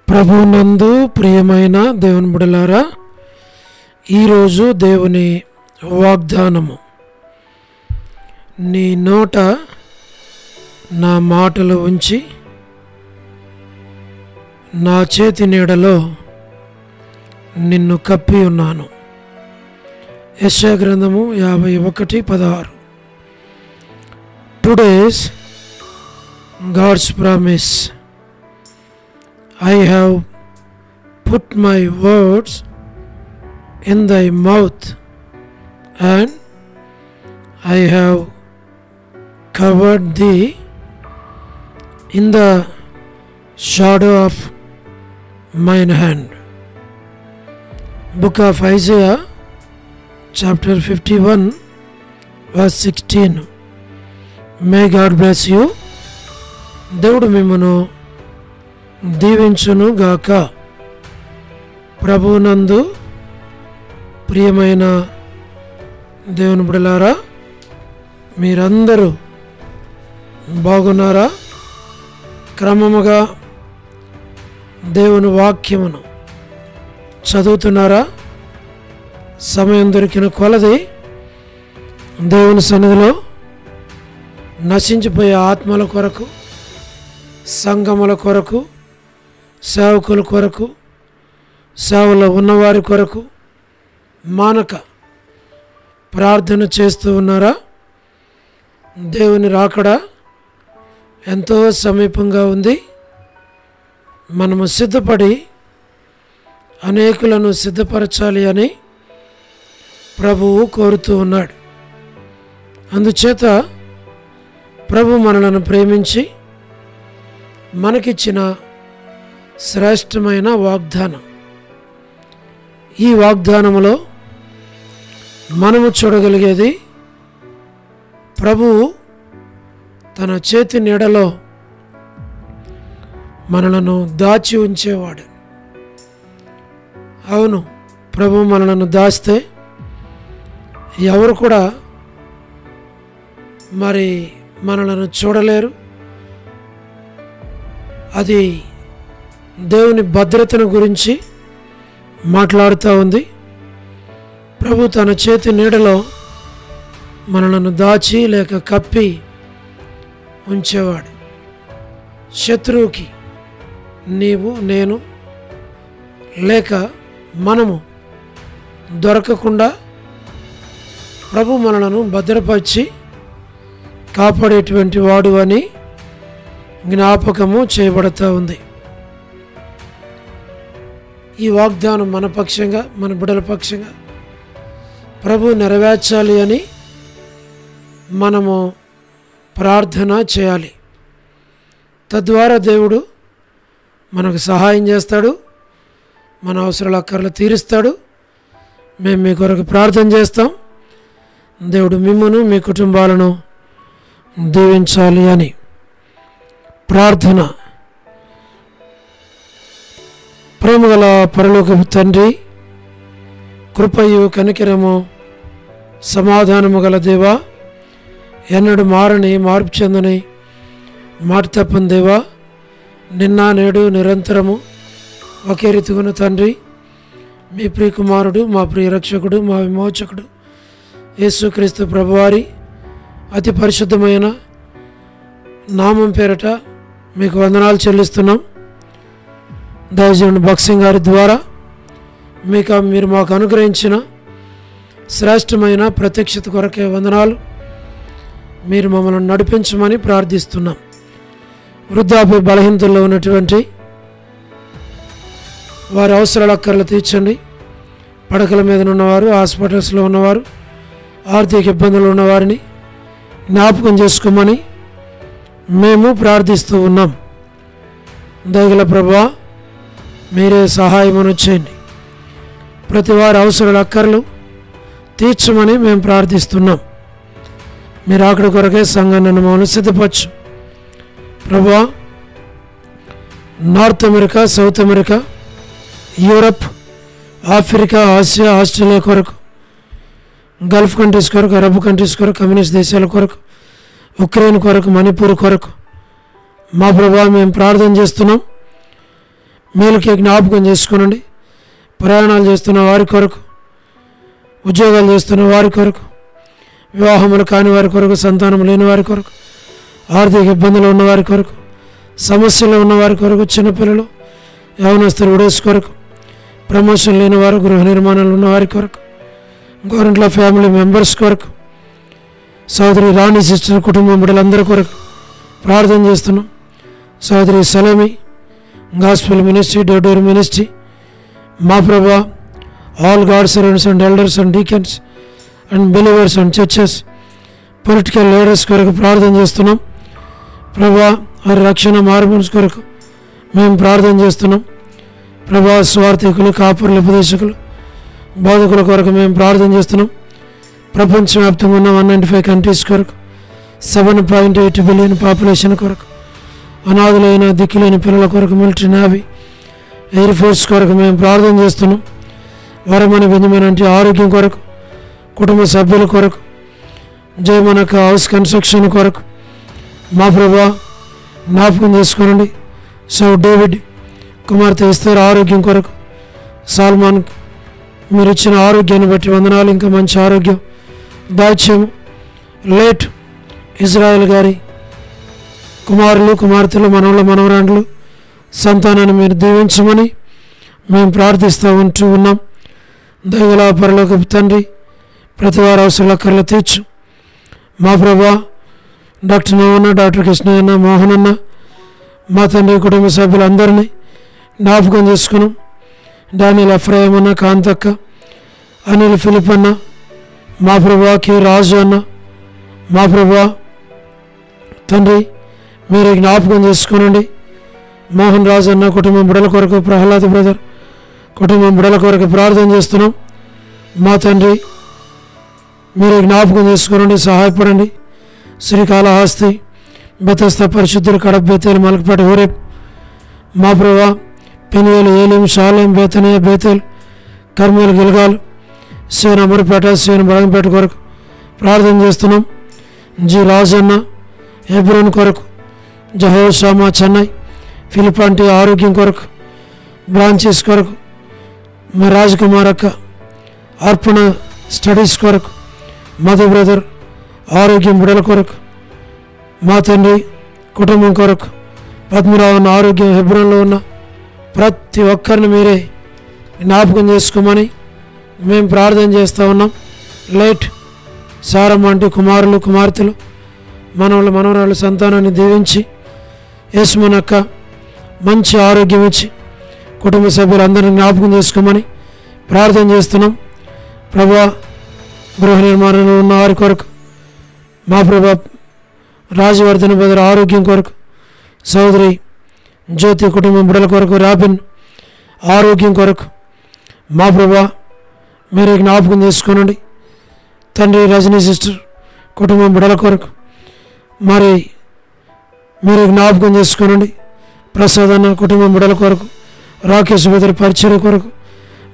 ప్రభునందు ప్రియమైన దేవుని బిడ్డలారా, ఈరోజు దేవుని వాగ్దానము. నీ నోట నా మాటలు ఉంచి నా చేతి నీడలో నిన్ను కప్పి ఉన్నాను. యెషయా గ్రంథము 51:16. Today's God's promise. I have put my words in thy mouth, and I have covered thee in the shadow of mine hand. Book of Isaiah, chapter 51, verse 16. May God bless you. దేవుడు మిమ్మను దీవించును గాక. ప్రభువునందు ప్రియమైన దేవుని బిడ్డలారా, మీరందరూ బాగున్నారా? క్రమముగా దేవుని వాక్యమును చదువుతున్నారా? సమయం దొరికిన కొలది దేవుని సన్నిధిలో నశించిపోయే ఆత్మల కొరకు, సంఘముల కొరకు, సేవకుల కొరకు, సేవలో ఉన్నవారి కొరకు మానక ప్రార్థన చేస్తూ ఉన్నారా? దేవుని రాకడ ఎంతో సమీపంగా ఉంది. మనము సిద్ధపడి అనేకులను సిద్ధపరచాలి అని ప్రభువు కోరుతూ ఉన్నాడు. అందుచేత ప్రభు మనలను ప్రేమించి మనకిచ్చిన శ్రేష్టమైన వాగ్దానం. ఈ వాగ్దానములో మనము చూడగలిగేది, ప్రభువు తన చేతి నీడలో మనలను దాచి ఉంచేవాడు. అవును, ప్రభు మనలను దాస్తే ఎవరు కూడా మరి మనలను చూడలేరు. అది దేవుని భద్రతను గురించి మాట్లాడుతూ ఉంది. ప్రభు తన చేతి నీడలో మనలను దాచి లేక కప్పి ఉంచేవాడు. శత్రువుకి నీవు, నేను లేక మనము దొరకకుండా ప్రభు మనలను భద్రపరిచి కాపాడేటువంటి వాడు అని జ్ఞాపకము చేయబడుతూ ఉంది. ఈ వాగ్దానం మన పక్షంగా, మన బిడ్డల పక్షంగా ప్రభు నెరవేర్చాలి అని మనము ప్రార్థన చేయాలి. తద్వారా దేవుడు మనకు సహాయం చేస్తాడు, మన అవసరాల అక్కర్లు తీరుస్తాడు. మేము మీ కొరకు ప్రార్థన చేస్తాం. దేవుడు మిమ్మను, మీ కుటుంబాలను దీవించాలి అని ప్రార్థన. ప్రేమగల పరలోకపు తండ్రి, కృపయు కనికరము సమాధానము గల దేవా, ఎన్నడు మారని, మార్పు చెందని, మాట తప్పని దేవా, నిన్న నేడు నిరంతరము ఒకే రీతిగున్న తండ్రి, మీ ప్రియ కుమారుడు, మా ప్రియ రక్షకుడు, మా విమోచకుడు యేసుక్రీస్తు ప్రభువారి అతి పరిశుద్ధమైన నామం పేరట మీకు వందనాలు చెల్లిస్తున్నాం. దైవజనుడు భక్సింగ్ గారి ద్వారా మీరు మాకు అనుగ్రహించిన శ్రేష్టమైన ప్రత్యక్షత కొరకే వందనాలు. మీరు మమ్మల్ని నడిపించమని ప్రార్థిస్తున్నాం. వృద్ధాప్య బలహీనతల్లో ఉన్నటువంటి వారి అవసరాల అక్కర్లు తీర్చండి. పడకల మీద ఉన్నవారు, హాస్పిటల్స్లో ఉన్నవారు, ఆర్థిక ఇబ్బందులు ఉన్నవారిని జ్ఞాపకం చేసుకోమని మేము ప్రార్థిస్తూ ఉన్నాం. దయగల ప్రభువా, మీరే సహాయమును చేయండి. ప్రతి వారి అవసరాల అక్కర్లు తీర్చమని మేము ప్రార్థిస్తున్నాం. మీరు అక్కడి కొరకే సంఘాన్ని మమ్మల్ని సిద్ధపరచు ప్రభువా. North America, south America, Europe, Africa, Asia, Australia కొరకు, గల్ఫ్ కంట్రీస్ కొరకు, అరబ్ కంట్రీస్ కొరకు, కమ్యూనిస్ట్ దేశాల కొరకు, ఉక్రెయిన్ కొరకు, మణిపూర్ కొరకు మా ప్రభువా మేము ప్రార్థన చేస్తున్నాం. మేలుకే జ్ఞాపకం చేసుకోనండి. ప్రయాణాలు చేస్తున్న వారి కొరకు, ఉద్యోగాలు చేస్తున్న వారి కొరకు, వివాహములు కాని వారి కొరకు, సంతానం లేని వారి కొరకు, ఆర్థిక ఇబ్బందులు ఉన్నవారి కొరకు, సమస్యలు ఉన్నవారి కొరకు, చిన్నపిల్లలు, యవనస్తులు విడోస్ కొరకు, ప్రమోషన్ లేని వారు, గృహ నిర్మాణాలు ఉన్నవారి కొరకు, గవర్నమెంట్లో ఫ్యామిలీ మెంబర్స్ కొరకు, సోదరి రాణి సిస్టర్ కుటుంబం బిడ్డలందరి కొరకు ప్రార్థన చేస్తున్నాం. సోదరి Salomi gospel ministry, door ministry, మా Prabha, all God servants and elders and deacons and believers and churches, political leaders కొరకు ప్రార్థన చేస్తున్నాం. ప్రభా, వారి రక్షణ మార్పుల కొరకు మేము ప్రార్థన చేస్తున్నాం. ప్రభా, స్వార్థికులు, కాపరులు, ఉపదేశకులు, బోధకుల కొరకు మేము ప్రార్థన చేస్తున్నాం. ప్రపంచవ్యాప్తంగా ఉన్న 195 కంట్రీస్ కొరకు, 7.8 బిలియన్ పాపులేషన్ కొరకు, అనాథులైన దిక్కులేని పిల్లల కొరకు, మిలిటరీ, నేవీ, ఎయిర్ ఫోర్స్ కొరకు మేము ప్రార్థన చేస్తున్నాం. వరమని బెంజమిన్ ఆరోగ్యం కొరకు, కుటుంబ సభ్యుల కొరకు, జయమనక హౌస్ కన్స్ట్రక్షన్ కొరకు మా ప్రభా జ్ఞాపకం చేసుకోనండి. డేవిడ్ కుమార్తె ఎస్తేర్ ఆరోగ్యం కొరకు, సాల్మాన్ మీరు ఇచ్చిన ఆరోగ్యాన్ని బట్టి వందనాలు. ఇంకా మంచి ఆరోగ్యం దాచ్యము. లేట్ ఇజ్రాయెల్ గారి కుమారులు, కుమార్తెలు, మనవలు, మనవరాండ్లు సంతానాన్ని మీరు దీవించమని మేము ప్రార్థిస్తూ ఉన్నాం. దయగల పరలోకపు తండ్రి, ప్రతి వారి అవసరాల కర్రలు తీర్చు. మా ప్రభా, డాక్టర్ నవన్న, డాక్టర్ కృష్ణయ్యన్న, మోహనన్న, మా తండ్రి కుటుంబ సభ్యులందరినీ జ్ఞాపకం చేసుకున్నాం. డానియల్ ఎఫ్రాయిం అన్న, కాంతక్క, అనిల్ ఫిలిప్ అన్న, మా ప్రభా, కే రాజు అన్న, మా ప్రభా తండ్రి మీరు జ్ఞాపకం చేసుకోనండి. మోహన్ రాజు అన్న కుటుంబం బిడల కొరకు, ప్రహ్లాద్ బ్రదర్ కుటుంబం బిడల కొరకు ప్రార్థన చేస్తున్నాం. మా తండ్రి మీరు జ్ఞాపకం చేసుకోనండి, సహాయపడండి. శ్రీకాళహస్తి, బెతస్తా పరిశుద్ధులు, కడప, బేతేలు, మలకపేట, ఊరేప్, మా ప్రభా పెనియేలు, ఏలిం, షాలేం, బేతనియా, బేతేల్, కర్మేలు, గిల్గాల్, సేన అమరపేట, సేన బలంపేట కొరకు ప్రార్థన చేస్తున్నాం. జి రాజన్న హెబ్రోన్ కొరకు, జహోషామా చెన్నై, ఫిలిపాంటి ఆరోగ్యం కొరకు, బ్రాంచెస్ కొరకు, మా రాజకుమార్ అక్క అర్పణ స్టడీస్ కొరకు, మధు బ్రదర్ ఆరోగ్యం బిడల కొరకు, మా తండ్రి కుటుంబం కొరకు, పద్మరావు ఆరోగ్యం, హెబ్రోన్లో ఉన్న ప్రతి ఒక్కరిని మీరే జ్ఞాపకం చేసుకోమని మేము ప్రార్థన చేస్తూ ఉన్నాం. లైట్ సారమ్మ అంటే కుమారులు, కుమార్తెలు, మనవలు, మనవరాళ్ళు సంతానాన్ని దీవించి యేసుమనక్క మంచి ఆరోగ్యం ఇచ్చి కుటుంబ సభ్యులందరినీ జ్ఞాపకం చేసుకోమని ప్రార్థన చేస్తున్నాం. ప్రభా, గృహ నిర్మాణంలో ఉన్న వారి కొరకు, మా ప్రభా రాజవర్ధన బదులు ఆరోగ్యం కొరకు, సోదరి జ్యోతి కుటుంబం బిడల కొరకు, రాబిన్ ఆరోగ్యం కొరకు, మా ప్రభా మీరే జ్ఞాపకం చేసుకోనండి. తండ్రి రజనీ సిస్టర్ కుటుంబం బిడల కొరకు మరి మీరు జ్ఞాపకం చేసుకోనండి. ప్రసాద్ అన్న కుటుంబం బిడల కొరకు, రాకేష్ బెదర్ పరిచయ కొరకు,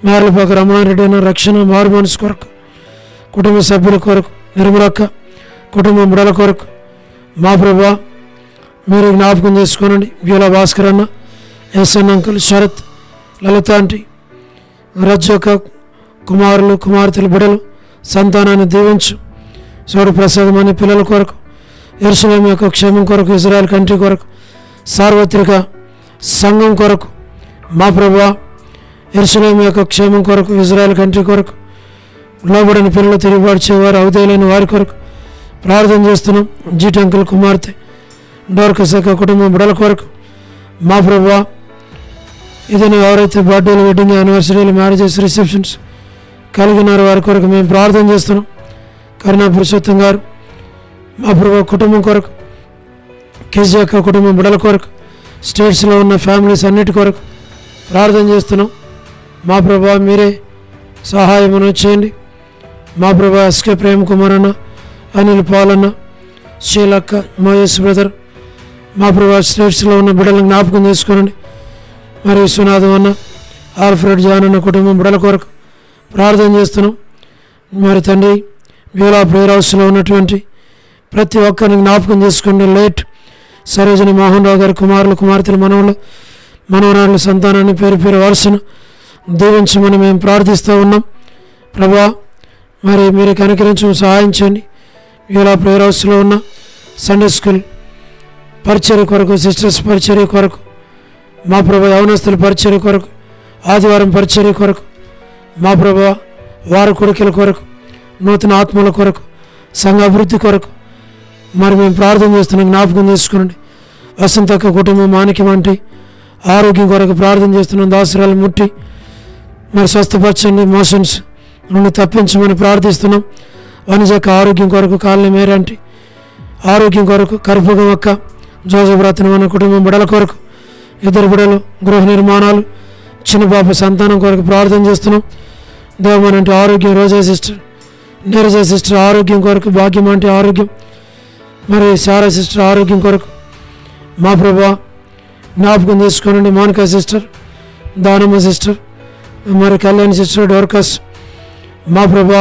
మేర్లపాక రమణారెడ్డి అన్న రక్షణ మారుమనసు కొరకు, కుటుంబ సభ్యుల కొరకు, నిర్మలక్క కుటుంబం బిడల కొరకు, మా ప్రభా మీరు జ్ఞాపకం చేసుకోనండి. బ్యూలా భాస్కర్ అన్న, ఎస్ఎన్ అంకుల్, శరత్, లలిత ఆంటీ, రజ్జక కుమారులు, కుమార్తెలు, బిడలు సంతానాన్ని దీవించు. సోడు ప్రసాదం అనే పిల్లల కొరకు, యెరూషలేము యొక్క క్షేమం కొరకు, ఇజ్రాయెల్ కంట్రీ కొరకు, సార్వత్రిక సంఘం కొరకు, మా ప్రభా యెరూషలేము యొక్క క్షేమం కొరకు, ఇజ్రాయెల్ కంట్రీ కొరకు, లోబడిన పిల్లలు, తిరుగుబాటు చేయవారు, అవధేయులైన వారి కొరకు ప్రార్థన చేస్తున్నాం. జీట్ అంకుల్ కుమార్తె డోర్కసక కుటుంబం బిడల కొరకు, మా ప్రభా ఇదని ఎవరైతే బర్త్డేలు, వెడ్డింగ్ యానివర్సరీలు, మ్యారేజెస్, రిసెప్షన్స్ కలిగినారో వారి కొరకు మేము ప్రార్థన చేస్తున్నాం. కరుణా పురుషోత్తం గారు మా ప్రభా కుటుంబం కొరకు, కేజీ యొక్క కుటుంబం బిడల కొరకు, స్టేట్స్లో ఉన్న ఫ్యామిలీస్ అన్నిటి కొరకు ప్రార్థన చేస్తున్నాం. మా ప్రభా మీరే సహాయం చేయండి. మా ప్రభా ఎస్కే ప్రేమ్ కుమార్ అన్న, అనిల్ పాలన్న, షీలక్క, మహేష్ బ్రదర్, మా ప్రభా స్టేట్స్లో ఉన్న బిడ్డలను జ్ఞాపకం చేసుకోనండి. మరి విశ్వనాథం అన్న, ఆల్ఫ్రెడ్ జాన్ అన్న కుటుంబం బిడ్డల కొరకు ప్రార్థన చేస్తున్నాం. మరి తండ్రి బ్యూలా ప్రేయర్ హౌస్లో ఉన్నటువంటి ప్రతి ఒక్కరిని జ్ఞాపకం చేసుకోండి. లేట్ సరోజని మోహన్ రావు గారి కుమారులు, కుమార్తెలు, మనవలు, మనవరాళ్ళ సంతానాన్ని పేరు పేరు వరుసను దీవించమని మేము ప్రార్థిస్తూ ఉన్నాం. ప్రభా, మరి మీరు కనికరించు, సహాయం చేయండి. ఇలా ప్రేయర్ హౌస్లో ఉన్న సండే స్కూల్ పరిచర్య కొరకు, సిస్టర్స్ పరిచర్య కొరకు, మా ప్రభా యవనస్తుల పరిచర్య కొరకు, ఆదివారం పరిచర్య కొరకు, మా ప్రభా వారి కొడుకుల కొరకు, నూతన ఆత్మల కొరకు, సంఘ అభివృద్ధి కొరకు మరి మేము ప్రార్థన చేస్తున్నాం. జ్ఞాపకం చేసుకోండి. వసంతక్క కుటుంబం మాణిక్యం వంటి ఆరోగ్యం కొరకు ప్రార్థన చేస్తున్నాం. దాసరాలు ముట్టి మరి స్వస్థపరచండి, మోషన్స్ నుండి తప్పించమని ప్రార్థిస్తున్నాం. వనిజక్క ఆరోగ్యం కొరకు, కాలనీ మేరంటి ఆరోగ్యం కొరకు, కర్పూగం అక్క, జోజఫ్ రత్నం అన్న కుటుంబం బిడల కొరకు, ఇద్దరు బిడలు గృహ నిర్మాణాలు, చిన్న పాప సంతానం కొరకు ప్రార్థన చేస్తున్నాం. దేవమన్ అంటే ఆరోగ్యం, రోజా సిస్టర్, నీరజ సిస్టర్ ఆరోగ్యం కొరకు, భాగ్యం అంటే ఆరోగ్యం, మరి శారా సిస్టర్ ఆరోగ్యం కొరకు మా ప్రభా జ్ఞాపకం చేసుకోనండి. మోనికా సిస్టర్, దానమ్మ సిస్టర్, మరి కళ్యాణ్ సిస్టర్, డోర్కస్ మా ప్రభా,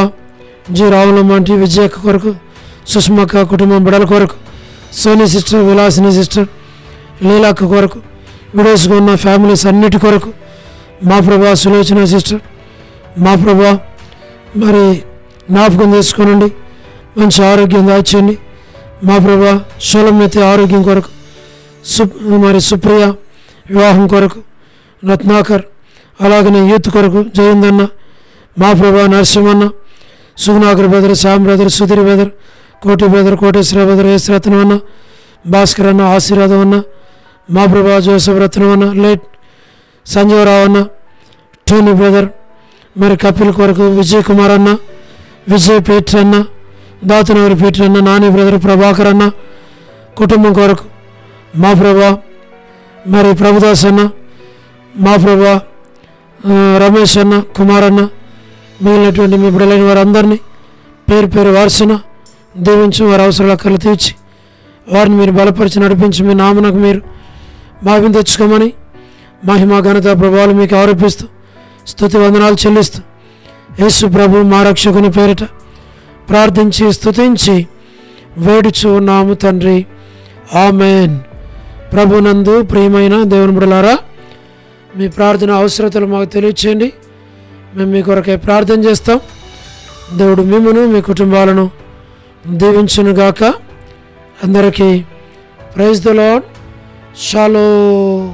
జి రావులమ్మ అంటే విజయక్క కొరకు, సుష్మక్క కుటుంబం బిడల కొరకు, సోనీ సిస్టర్, విలాసిని సిస్టర్, లీలాక్క కొరకు, విడోస్గా ఉన్న ఫ్యామిలీస్ అన్నిటి కొరకు మా ప్రభా, సులోచన సిస్టర్ మా ప్రభా మరి జ్ఞాపకం చేసుకోనండి. మంచి ఆరోగ్యం దాచేయండి మా ప్రభా. షోలమ్యత ఆరోగ్యం కొరకు, మరి సుప్రియ వివాహం కొరకు, రత్నాకర్ అలాగనే యూత్ కొరకు, జయందన్న మా ప్రభా, నరసింహన్న, Sugunakar brother, Shyam brother, Sudhir brother, Koti brother, Koteswara brother, S Ratnam అన్న, భాస్కర్ అన్న, ఆశీర్వాదం అన్న మా ప్రభా, జోసఫ్ రత్నం అన్న, లేట్ సంజీవరావు అన్న, టోనీ బ్రదర్, మరి కపిల్ కొరకు, విజయ్ కుమార్ అన్న, విజయ్ పీటర్ అన్న, దాతనవరి పీటర్ అన్న, నాని బ్రదర్, ప్రభాకర్ అన్న కుటుంబం కొరకు మా ప్రభా, మరి ప్రభుదాస్ అన్న మా ప్రభా, రమేష్ అన్న, కుమార్ అన్న, మిగిలినటువంటి మీ బిడ్డలైన వారందరినీ పేరు పేరు వారసున దీవించి, వారి అవసరాల అక్కర్లు తీర్చి వారిని మీరు బలపరిచి నడిపించి మీ నామనకు మీరు భాగ్యం తెచ్చుకోమని మహిమ ఘనత ప్రభావాలు మీకు ఆరోపిస్తూ స్తుతి వందనాలు చెల్లిస్తూ యేసు ప్రభు మా రక్షకుని పేరిట ప్రార్థించి స్తుతించి వేడుచు ఉన్నాము తండ్రి, ఆమెన్. ప్రభునందు ప్రియమైన దేవుని బిడ్డలారా, మీ ప్రార్థన అవసరతలు మాకు తెలియచేయండి. మేము మీ కొరకే ప్రార్థన చేస్తాం. దేవుడు మిమ్మును మీ కుటుంబాలను దీవించునుగాక. అందరికీ ప్రైజ్ ది లార్డ్. షాలోమ్.